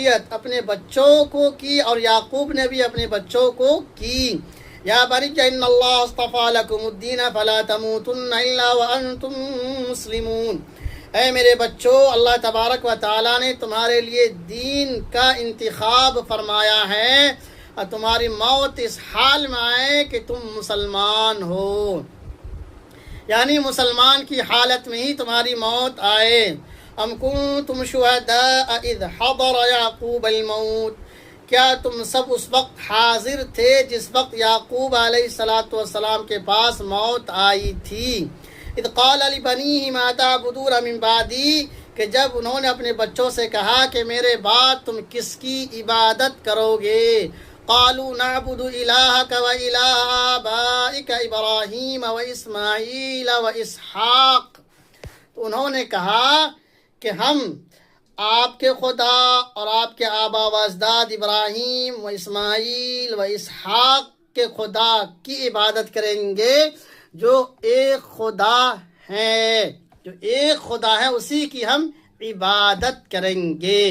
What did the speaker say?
وصیت اپنے بچوں کو کی اور یعقوب نے بھی اپنے بچوں کو کی. یا بنی ان اللہ اصطفى لکم الدین فلا تموتن الا وانتم مسلمون. اے میرے بچوں، اللہ تبارک و تعالیٰ نے تمہارے لیے دین کا انتخاب فرمایا ہے اور تمہاری موت اس حال میں آئے کہ تم مسلمان ہو، یعنی مسلمان کی حالت میں ہی تمہاری موت آئے. ام کنتم شہداء اذ حضر یعقوب الموت. کیا تم سب اس وقت حاضر تھے جس وقت یعقوب علیہ السلام کے پاس موت آئی تھی. اذ قال لبنیہ ما تعبدون من بعدی، کہ جب انہوں نے اپنے بچوں سے کہا کہ میرے بعد تم کس کی عبادت کرو گے. قالوا نعبد الہک و الہ آبائک ابراہیم و اسماعیل و اسحاق. تو انہوں نے کہا کہ ہم آپ کے خدا اور آپ کے آبا و اجداد ابراہیم و اسماعیل و اسحاق کے خدا کی عبادت کریں گے جو ایک خدا ہے، جو ایک خدا ہے اسی کی ہم عبادت کریں گے.